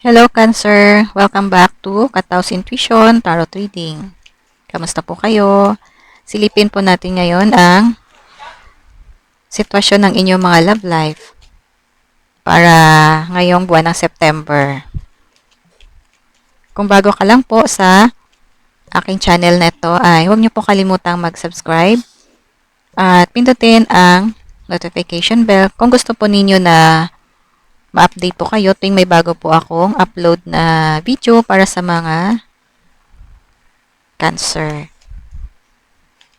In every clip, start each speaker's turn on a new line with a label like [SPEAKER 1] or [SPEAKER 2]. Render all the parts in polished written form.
[SPEAKER 1] Hello Cancer! Welcome back to Katao's Intuition Tarot Reading. Kamusta po kayo? Silipin po natin ngayon ang sitwasyon ng inyong mga love life para ngayong buwan ng September. Kung bago ka lang po sa aking channel na ito ay huwag niyo po kalimutang mag-subscribe at pindutin ang notification bell kung gusto po ninyo na ma-update po kayo tuwing may bago po akong upload na video para sa mga Cancer.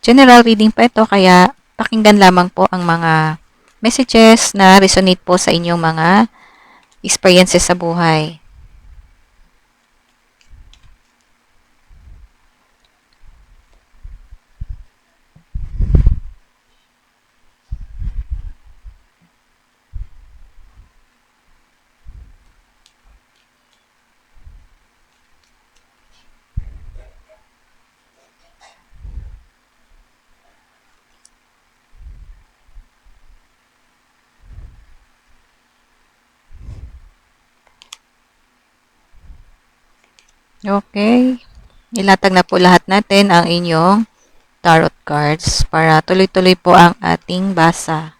[SPEAKER 1] General reading pa ito kaya pakinggan lamang po ang mga messages na resonate po sa inyong mga experiences sa buhay. Okay. Ilatag na po lahat natin ang inyong tarot cards para tuloy-tuloy po ang ating basa.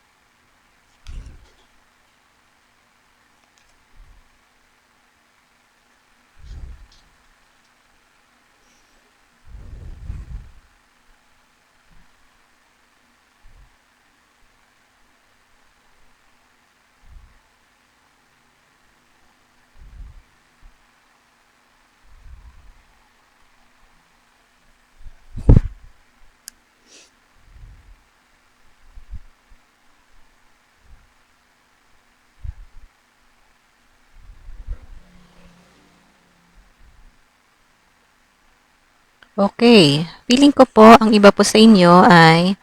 [SPEAKER 1] Okay. Feeling ko po ang iba po sa inyo ay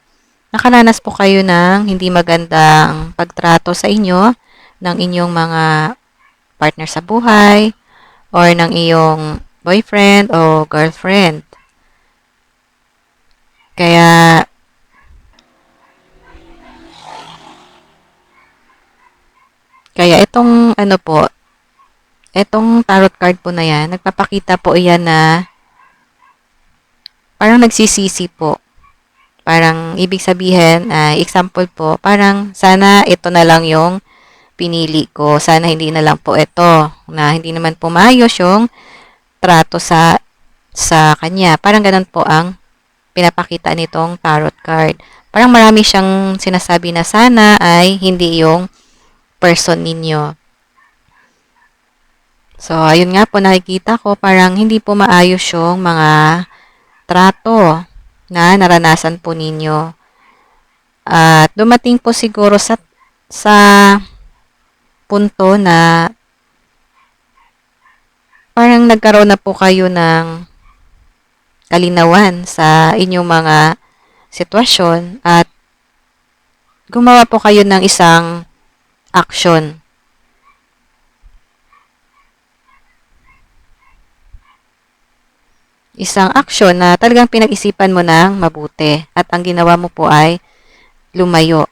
[SPEAKER 1] nakaranas po kayo ng hindi magandang pagtrato sa inyo ng inyong mga partner sa buhay or ng iyong boyfriend o girlfriend. Kaya itong itong tarot card po na yan, nagpapakita po iyan na parang nagsisisi po. Parang ibig sabihin, example po, parang sana ito na lang yung pinili ko. Sana hindi na lang po ito, na hindi naman po maayos yung trato sa kanya. Parang ganun po ang pinapakita nitong tarot card. Parang marami siyang sinasabi na sana ay hindi yung person ninyo. So, ayun nga po nakikita ko, parang hindi po maayos yung mga trato na naranasan po ninyo. At dumating po siguro sa punto na parang nagkaroon na po kayo ng kalinawan sa inyong mga sitwasyon at gumawa po kayo ng isang action. Isang action na talagang pinag-isipan mo ng mabuti at ang ginawa mo po ay lumayo.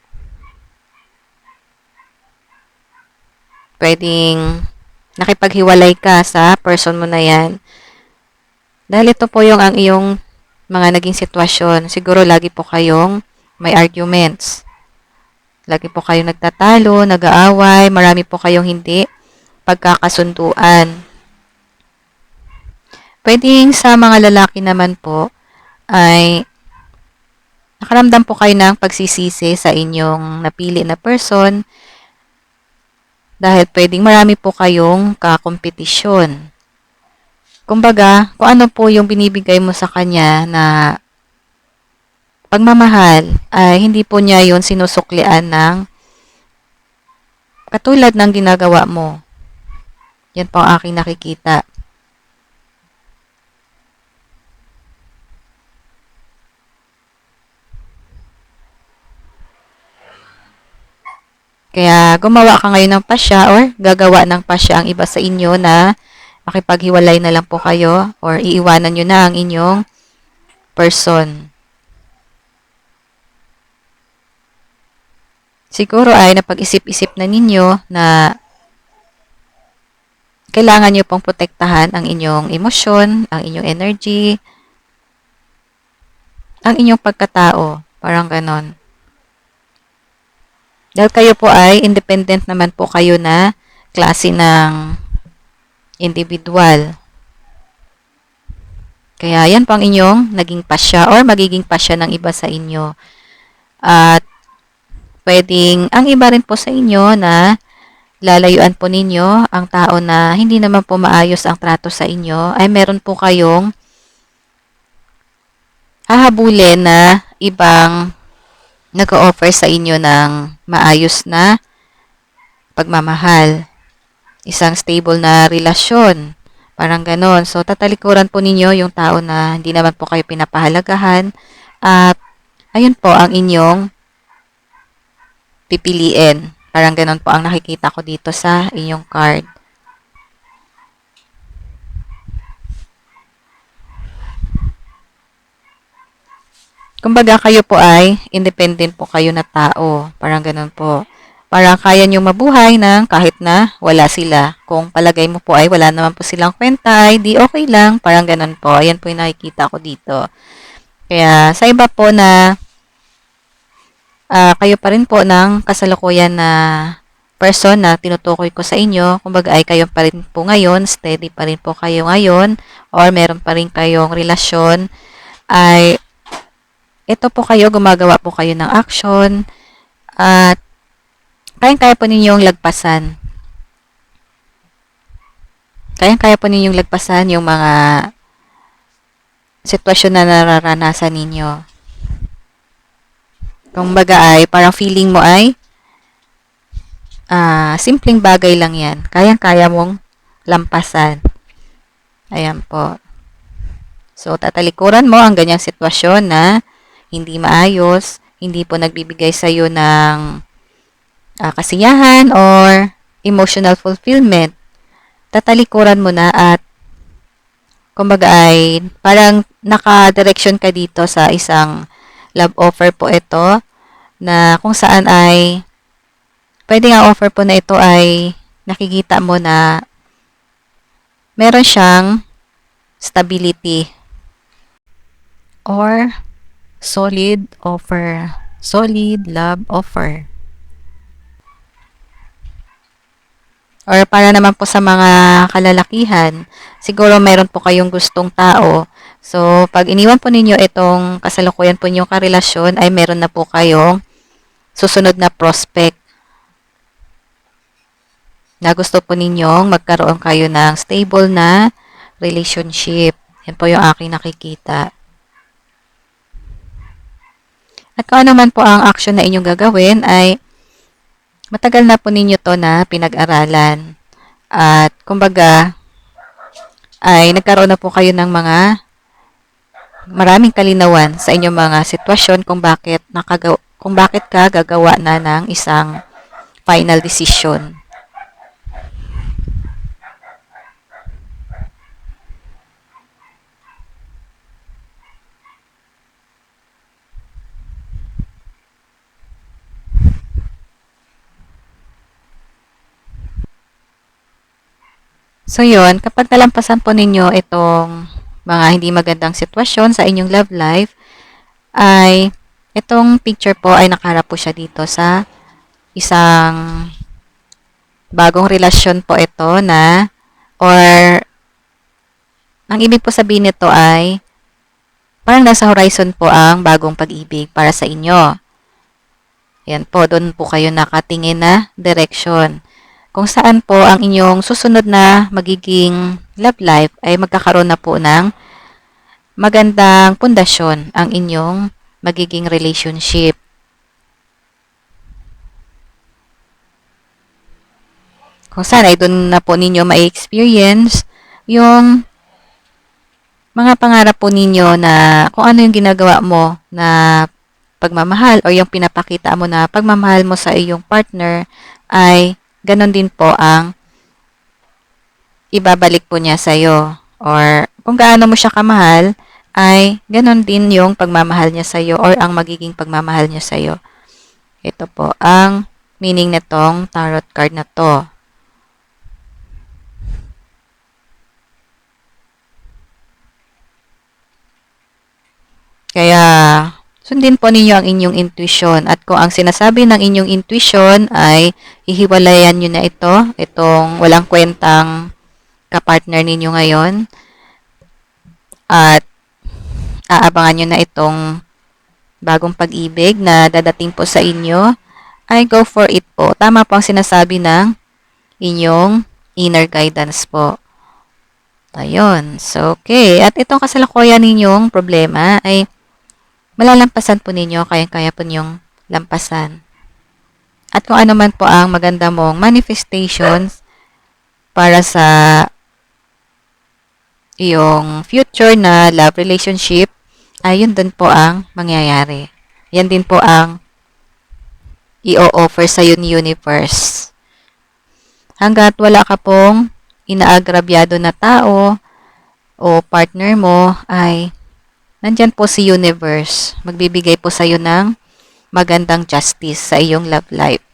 [SPEAKER 1] Pwedeng nakipaghiwalay ka sa person mo na yan. Dahil ito po yung ang iyong mga naging sitwasyon. Siguro lagi po kayong may arguments. Lagi po kayong nagtatalo, nag-aaway, marami po kayong hindi pagkakasunduan. Pwedeng sa mga lalaki naman po ay nakaramdam po kayo ng pagsisisi sa inyong napili na person dahil pwedeng marami po kayong kakompetisyon. Kumbaga, kung ano po yung binibigay mo sa kanya na pagmamahal, ay hindi po niya yun sinusuklian ng katulad ng ginagawa mo. Yan po ang aking nakikita. Kaya gumawa ka ngayon ng pasya or gagawa ng pasya ang iba sa inyo na makipaghiwalay na lang po kayo or iiwanan nyo na ang inyong person. Siguro ay napag-isip-isip na ninyo na kailangan nyo pong protektahan ang inyong emosyon, ang inyong energy, ang inyong pagkatao. Parang ganon. Dahil kayo po ay independent naman po kayo na klase ng individual. Kaya yan po ang inyong naging pasya or magiging pasya ng iba sa inyo. At pwedeng ang iba rin po sa inyo na lalayuan po ninyo ang tao na hindi naman po maayos ang trato sa inyo ay meron po kayong hahabulin na ibang nag-o-offer sa inyo ng maayos na pagmamahal. Isang stable na relasyon. Parang ganon. So, tatalikuran po ninyo yung tao na hindi naman po kayo pinapahalagahan. At, ayun po ang inyong pipiliin. Parang ganon po ang nakikita ko dito sa inyong card. Kumbaga kayo po ay independent po kayo na tao. Parang ganon po. Parang kaya nyo mabuhay ng kahit na wala sila. Kung palagay mo po ay wala naman po silang kwenta, ay di okay lang. Parang ganon po. Ayan po yung nakikita ko dito. Kaya sa iba po na kayo pa rin po ng kasalukuyan na person na tinutukoy ko sa inyo, kumbaga ay kayo pa rin po ngayon, steady pa rin po kayo ngayon, or meron pa rin kayong relasyon, ay ito po kayo, gumagawa po kayo ng action, at kayang-kaya po ninyong lagpasan. Kayang-kaya po ninyong lagpasan yung mga sitwasyon na nararanasan ninyo. Kumbaga ay parang feeling mo ay simpleng bagay lang yan. Kayang-kaya mong lampasan. Ayan po. So, tatalikuran mo ang ganyang sitwasyon na hindi maayos, hindi po nagbibigay sa'yo ng kasiyahan or emotional fulfillment. Tatalikuran mo na at kumbaga ay parang naka-direction ka dito sa isang love offer po ito na kung saan ay pwede nga offer po na ito ay nakikita mo na meron siyang stability or solid offer, solid love offer. Or para naman po sa mga kalalakihan, siguro meron po kayong gustong tao. So, pag iniwan po ninyo itong kasalukuyan po ninyong karelasyon, ay meron na po kayong susunod na prospect na gusto po ninyong magkaroon kayo ng stable na relationship. Yan po yung aking nakikita. At kung ano man po ang action na inyong gagawin ay matagal na po ninyo to na pinag-aralan. At kumbaga ay nagkaroon na po kayo ng mga maraming kalinawan sa inyong mga sitwasyon kung bakit ka gagawa na ng isang final decision. So, yun, kapag nalampasan po ninyo itong mga hindi magandang sitwasyon sa inyong love life, ay itong picture po ay nakaharap po siya dito sa isang bagong relasyon po ito na, or ang ibig po sabihin nito ay parang nasa horizon po ang bagong pag-ibig para sa inyo. Yan po, doon po kayo nakatingin na direction. Kung saan po ang inyong susunod na magiging love life ay magkakaroon na po ng magandang pundasyon ang inyong magiging relationship. Kung saan ay doon na po ninyo ma-experience yung mga pangarap po ninyo na kung ano yung ginagawa mo na pagmamahal o yung pinapakita mo na pagmamahal mo sa iyong partner ay ganon din po ang ibabalik po niya sa iyo. Or kung gaano mo siya kamahal, ay ganon din yung pagmamahal niya sa iyo or ang magiging pagmamahal niya sa iyo. Ito po ang meaning nitong tarot card na to. sundin po ninyo ang inyong intuition. At kung ang sinasabi ng inyong intuition ay hihiwalayan nyo na itong walang kwentang kapartner ninyo ngayon, at aabangan nyo na itong bagong pag-ibig na dadating po sa inyo, ay go for it po. Tama po ang sinasabi ng inyong inner guidance po. Ayun. So, okay. At itong kasalukuyan ninyong problema ay malalampasan po ninyo, kaya-kaya po ninyong lampasan. At kung ano man po ang maganda mong manifestations para sa iyong future na love relationship, ay yun din po ang mangyayari. Yan din po ang i-offer sa yun universe. Hanggat wala ka pong inaagrabyado na tao o partner mo, ay nandyan po si universe. Magbibigay po sa iyo ng magandang justice sa iyong love life.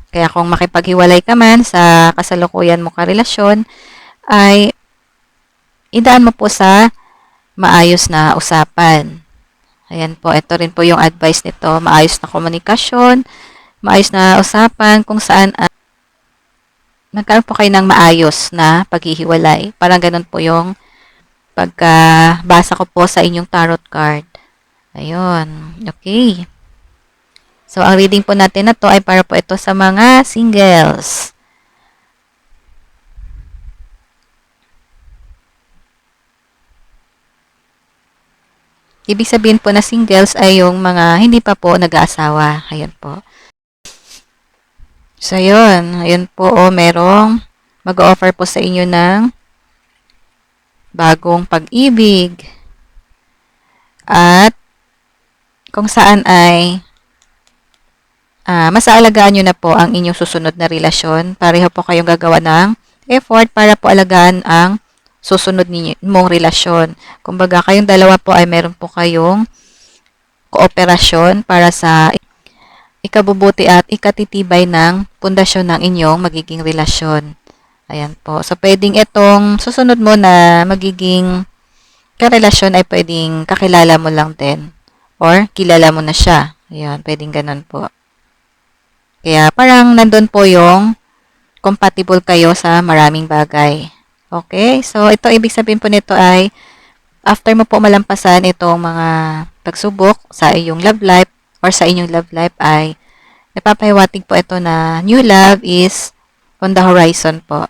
[SPEAKER 1] Kaya kung makipaghiwalay ka man sa kasalukuyan mo karelasyon, ay idaan mo po sa maayos na usapan. Ayan po, ito rin po yung advice nito. Maayos na komunikasyon, maayos na usapan kung saan nagkaroon po kayo ng maayos na paghihiwalay. Parang ganun po yung pagkabasa ko po sa inyong tarot card. Ayun. Okay. So, ang reading po natin na to ay para po ito sa mga singles. Ibig sabihin po na singles ay yung mga hindi pa po nag-aasawa. Ayan po. So, yun. Ayan po, merong mag-offer po sa inyo ng bagong pag-ibig. At kung saan ay mas aalagaan nyo na po ang inyong susunod na relasyon. Pareho po kayong gagawa ng effort para po alagaan ang susunod mong relasyon. Kumbaga, kayong dalawa po ay meron po kayong kooperasyon para sa ikabubuti at ikatitibay ng pundasyon ng inyong magiging relasyon. Ayan po. So, pwedeng itong susunod mo na magiging karelasyon ay pwedeng kakilala mo lang din. Or, kilala mo na siya. Ayan, pwedeng ganun po. Kaya, parang nandun po yung compatible kayo sa maraming bagay. Okay? So, ito, ibig sabihin po nito ay after mo po malampasan itong mga pagsubok sa iyong love life or sa inyong love life ay napapahiwatig po ito na new love is on the horizon po.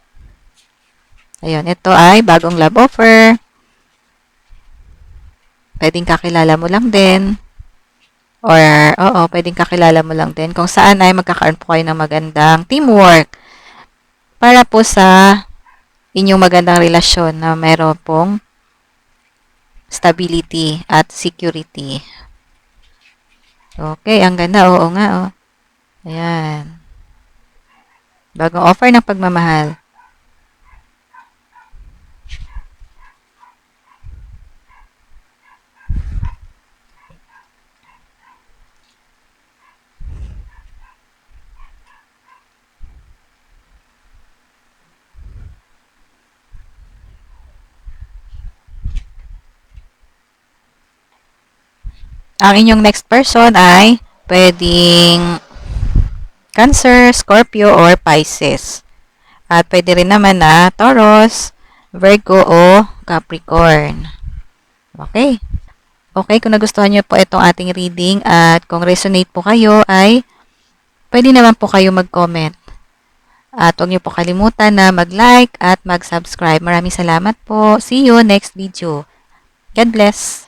[SPEAKER 1] Ayun, ito ay bagong love offer. Pwedeng kakilala mo lang din. Or, pwedeng kakilala mo lang din. Kung saan ay magkakaroon po kayo ng magandang teamwork para po sa inyong magandang relasyon na meron pong stability at security. Okay, ang ganda. Oo nga, Ayan. Bagong offer ng pagmamahal. Ang inyong next person ay pwedeng Cancer, Scorpio, or Pisces. At pwede rin naman na Taurus, Virgo, o Capricorn. Okay. Okay, kung nagustuhan nyo po itong ating reading at kung resonate po kayo ay pwede naman po kayo mag-comment. At huwag nyo po kalimutan na mag-like at mag-subscribe. Maraming salamat po. See you next video. God bless.